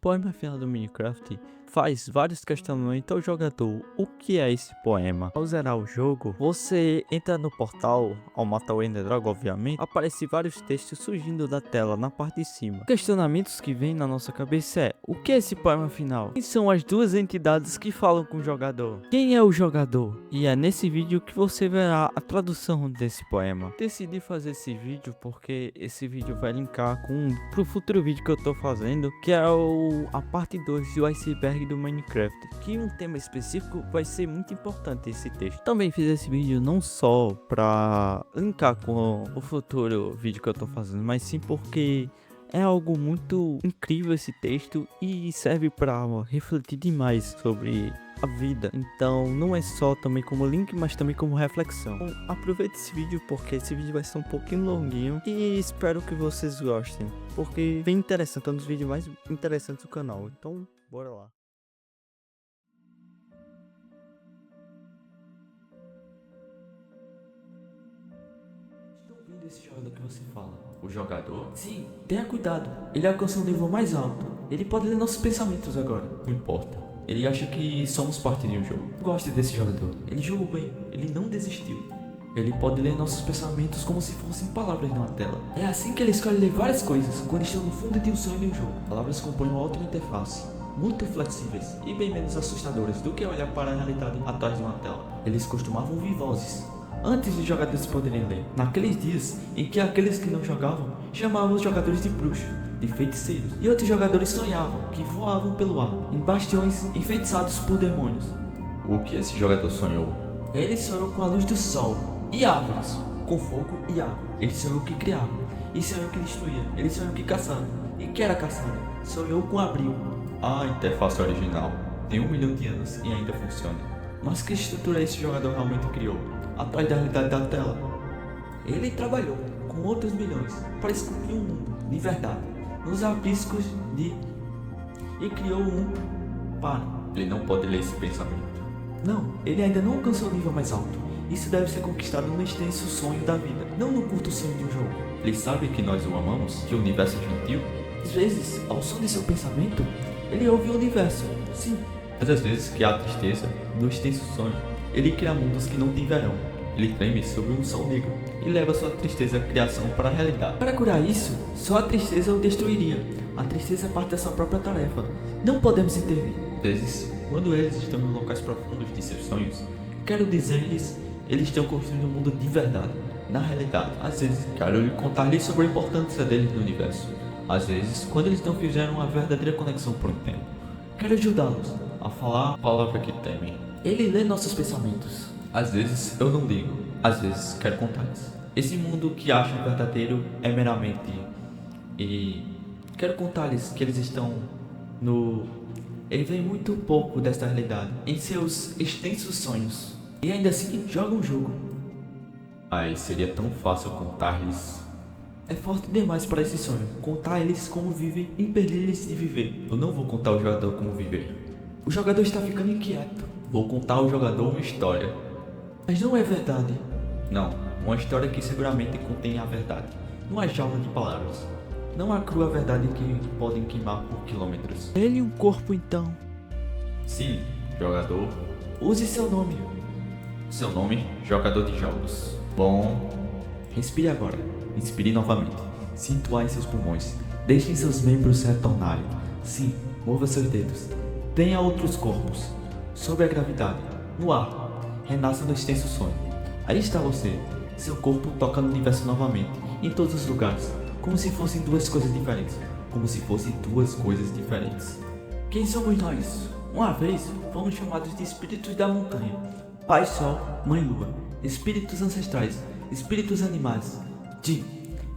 Poema final do Minecraft faz vários questionamentos ao jogador. O que é esse poema? Ao zerar o jogo, você entra no portal, ao matar o Ender Dragon, obviamente, aparece vários textos surgindo da tela na parte de cima. Questionamentos que vêm na nossa cabeça é: o que é esse poema final? Quem são as duas entidades que falam com o jogador? Quem é o jogador? E é nesse vídeo que você verá a tradução desse poema. Decidi fazer esse vídeo porque esse vídeo vai linkar pro futuro vídeo que eu tô fazendo, que é a parte 2 do iceberg do Minecraft, que um tema específico vai ser muito importante esse texto. Também fiz esse vídeo não só pra linkar com o futuro vídeo que eu tô fazendo, mas sim porque é algo muito incrível esse texto e serve para refletir demais sobre a vida. Então não é só também como link, mas também como reflexão. Então, aproveite esse vídeo porque esse vídeo vai ser um pouquinho longuinho e espero que vocês gostem, porque bem interessante, é um dos vídeos mais interessantes do canal. Então bora lá. Estou vendo esse jogador que você fala. O jogador? Sim, tenha cuidado. Ele alcançou um nível mais alto. Ele pode ler nossos pensamentos agora. Não importa. Ele acha que somos parte de um jogo. Gosto desse jogador. Ele jogou bem. Ele não desistiu. Ele pode ler nossos pensamentos como se fossem palavras numa tela. É assim que ele escolhe ler várias coisas quando estão no fundo de um sonho de um jogo. Palavras compõem uma outra interface, muito flexíveis e bem menos assustadoras do que olhar para a realidade atrás de uma tela. Eles costumavam ouvir vozes antes de jogadores poderem ler. Naqueles dias em que aqueles que não jogavam chamavam os jogadores de bruxos, de feiticeiros, e outros jogadores sonhavam que voavam pelo ar em bastiões enfeitiçados por demônios. O que esse jogador sonhou? Ele sonhou com a luz do sol e árvores, com fogo e água. Ele sonhou que criava e sonhou que destruía. Ele sonhou que caçava e que era caçado. Sonhou com abrigo. A interface original tem 1 milhão de anos e ainda funciona. Mas que estrutura esse jogador realmente criou atrás da realidade da tela? Ele trabalhou com outros milhões para descobrir um mundo de verdade nos abiscos de... e criou um para... Ele não pode ler esse pensamento. Não, ele ainda não alcançou o nível mais alto. Isso deve ser conquistado no extenso sonho da vida, não no curto sonho de um jogo. Ele sabe que nós o amamos, que o universo é gentil. Às vezes, ao som de seu pensamento, ele ouve o universo, sim. Mas às vezes que há tristeza no extenso sonho. Ele cria mundos que não têm verão. Ele treme sobre um sol negro e leva sua tristeza à criação para a realidade. Para curar isso, só a tristeza o destruiria. A tristeza é parte da sua própria tarefa. Não podemos intervir. Às vezes, quando eles estão em locais profundos de seus sonhos, Quero dizer-lhes, eles estão construindo um mundo de verdade, na realidade. às vezes quero lhe contar-lhes sobre a importância deles no universo. Às vezes, quando eles não fizeram uma verdadeira conexão por um tempo, Quero ajudá-los. a falar a palavra que temem. Ele lê nossos pensamentos. Às vezes eu não ligo, às vezes quero contar-lhes. Esse mundo que acham verdadeiro é meramente... E Quero contar-lhes que eles estão no... Ele vê muito pouco desta realidade em seus extensos sonhos. E ainda assim joga um jogo. Mas seria tão fácil contar-lhes. É forte demais para esse sonho. Contar eles como vivem e impedir-lhes de viver. Eu não vou contar ao jogador como viver. O jogador está ficando inquieto. Vou contar ao jogador uma história. Mas não é verdade. Não, uma história que seguramente contém a verdade. Não há jaula de palavras. Não há crua verdade que Podem queimar por quilômetros. Ele um corpo então. Sim, jogador. use seu nome. Seu nome, jogador de jogos. Bom, Respire agora. inspire novamente. Sinta o ar em seus pulmões. Deixem seus membros retornarem. Sim, mova seus dedos. Tenha outros corpos. Sob a gravidade. No ar. Renasça no extenso sonho. Aí está você. Seu corpo toca no universo novamente. Em todos os lugares. Como se fossem duas coisas diferentes. Como se fossem duas coisas diferentes. Quem somos nós? Uma vez fomos chamados de espíritos da montanha. Pai Sol, Mãe Lua. Espíritos ancestrais. Espíritos animais. Jin.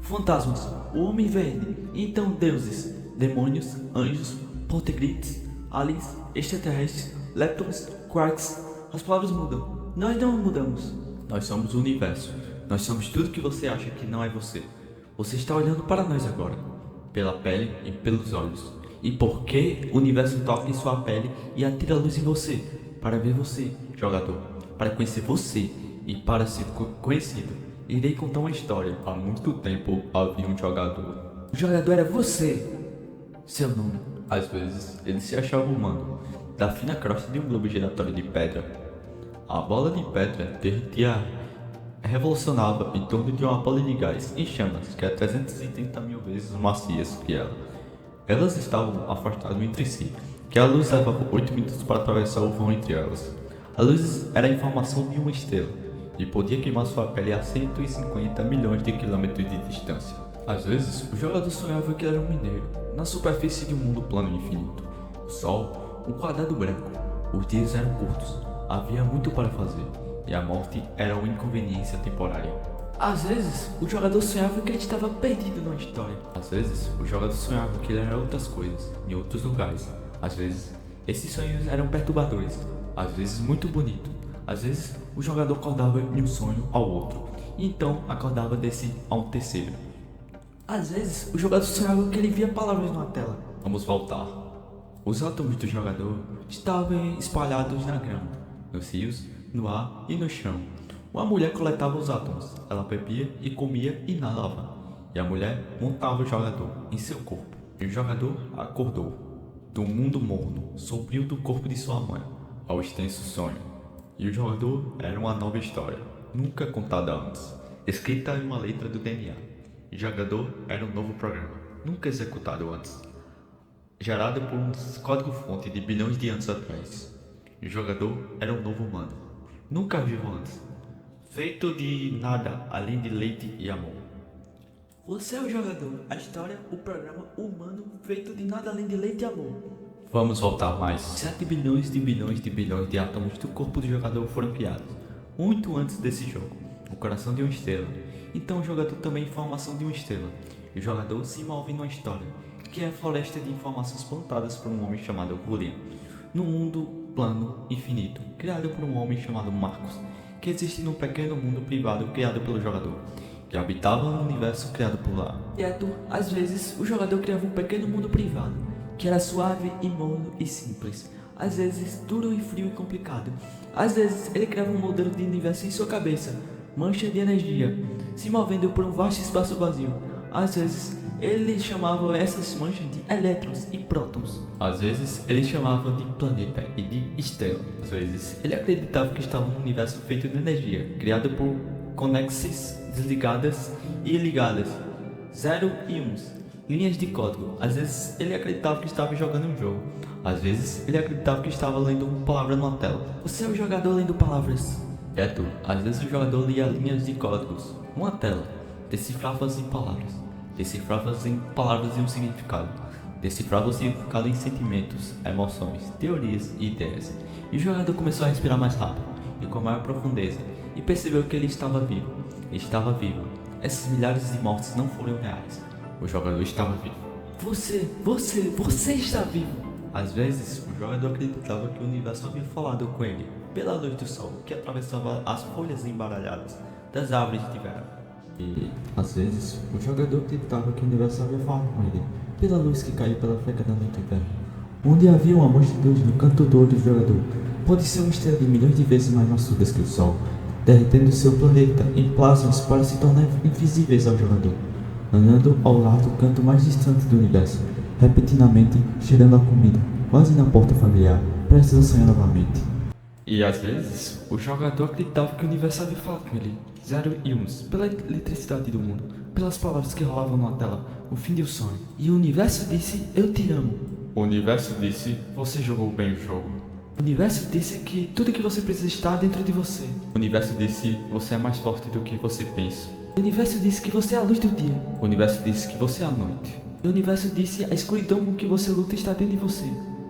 Fantasmas. O Homem Verde. E então deuses. Demônios. Anjos. Poltergeists. Aliens. Extraterrestres. Leptons. Quarks. As palavras mudam. Nós não mudamos. Nós somos o universo. Nós somos tudo que você acha que não é você. Você está olhando para nós agora. Pela pele e pelos olhos. E por que o universo toca em sua pele e atira luz em você? Para ver você, Jogador, para conhecer você e para ser conhecido. Irei contar uma história. há muito tempo havia um jogador. O jogador era você. Seu nome. Às vezes, ele se achava humano, da fina crosta de um globo giratório de pedra. A bola de pedra derretia, revolucionava em torno de uma bola de gás em chamas que é 330 mil vezes macias que ela. Elas estavam afastadas entre si, que a luz levava 8 minutos para atravessar o vão entre elas. A luz era a informação de uma estrela, e podia queimar sua pele a 150 milhões de quilômetros de distância. Às vezes, o jogador sonhava que era um mineiro, na superfície de um mundo plano e infinito. O sol, um quadrado branco. Os dias eram curtos, havia muito para fazer, e a morte era uma inconveniência temporária. Às vezes, o jogador sonhava que ele estava perdido numa história. Às vezes, o jogador sonhava que ele era outras coisas, em outros lugares. Às vezes, esses sonhos eram perturbadores, às vezes muito bonitos. Às vezes, o jogador acordava de um sonho ao outro, e então acordava desse a um terceiro. Às vezes, o jogador sonhava que ele via palavras na tela. Vamos voltar. Os átomos do jogador estavam espalhados na grama, nos rios, no ar e no chão. Uma mulher coletava os átomos, ela bebia e comia e nadava. E a mulher montava o jogador em seu corpo. E o jogador acordou do mundo morno, sombrio do corpo de sua mãe, ao extenso sonho. E o jogador era uma nova história, nunca contada antes, escrita em uma letra do DNA. O jogador era um novo programa, nunca executado antes, gerado por um código-fonte de bilhões de anos atrás. O jogador era um novo humano, nunca vivo antes, feito de nada além de leite e amor. Você é o jogador, a história, o programa humano feito de nada além de leite e amor. Vamos voltar mais. 7 bilhões de bilhões de bilhões de átomos do corpo do jogador foram criados, muito antes desse jogo, no coração de uma estrela. Então o jogador também é informação de uma estrela. E o jogador se move numa história, que é a floresta de informações plantadas por um homem chamado Julian, num mundo plano infinito, criado por um homem chamado Marcos, que existe num pequeno mundo privado criado pelo jogador, que habitava no universo criado por lá. Quieto, às vezes, o jogador criava um pequeno mundo privado, que era suave e morno e simples. Às vezes, duro e frio e complicado. Às vezes, ele criava um modelo de universo em sua cabeça, mancha de energia, se movendo por um vasto espaço vazio. Às vezes, ele chamava essas manchas de elétrons e prótons. Às vezes, ele chamava de planeta e de estrela. Às vezes, ele acreditava que estava num universo feito de energia, criado por conexões desligadas e ligadas, 0 e 1, linhas de código. Às vezes, ele acreditava que estava jogando um jogo. Às vezes, ele acreditava que estava lendo uma palavra numa tela. Você é o jogador lendo palavras. É tu. Às vezes o jogador lia linhas de códigos, uma tela, decifrava-as em palavras, decifrava-as em palavras e um significado, decifrava o significado em sentimentos, emoções, teorias e ideias. E o jogador começou a respirar mais rápido e com maior profundeza, e percebeu que ele estava vivo. Ele estava vivo. Essas milhares de mortes não foram reais. O jogador estava vivo. Você está vivo. Às vezes, o jogador acreditava que o universo havia falado com ele, pela luz do sol que atravessava as folhas embaralhadas das árvores de verão. E, às vezes, o jogador acreditava que o universo havia falado com ele, pela luz que caiu pela freca da noite inverno, onde havia uma amostra de luz no canto do olho do jogador. Pode ser uma estrela de milhões de vezes mais maçudas que o sol, derretendo seu planeta em plasmas para se tornar invisíveis ao jogador, andando ao lado do canto mais distante do universo, repentinamente cheirando a comida, quase na porta familiar, prestes a sonhar novamente. E às vezes, o jogador acreditava que o universo havia falado com ele, 0 e 1, pela eletricidade do mundo, pelas palavras que rolavam na tela, o fim do sonho. E o universo disse, eu te amo. O universo disse, você jogou bem o jogo. O universo disse que tudo que você precisa está dentro de você. O universo disse, você é mais forte do que você pensa. O universo disse que você é a luz do dia. O universo disse que você é a noite. O universo disse, a escuridão com que você luta está dentro de você.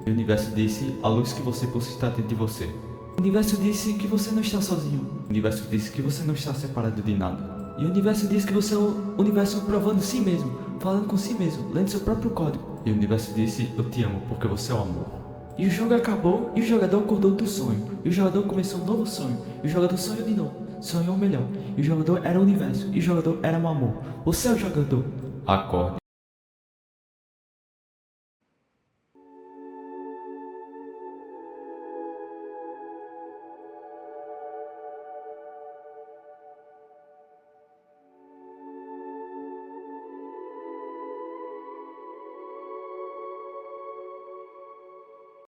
O universo disse, a luz que você busca está dentro de você. O universo disse que você não está sozinho. O universo disse que você não está separado de nada. E o universo disse que você é o universo provando si mesmo, falando com si mesmo, lendo seu próprio código. E o universo disse, eu te amo porque você é o amor. E o jogo acabou e o jogador acordou do sonho. E o jogador começou um novo sonho. E o jogador sonhou de novo, sonhou melhor. E o jogador era o universo, e o jogador era o amor. Você é o jogador. Acorde.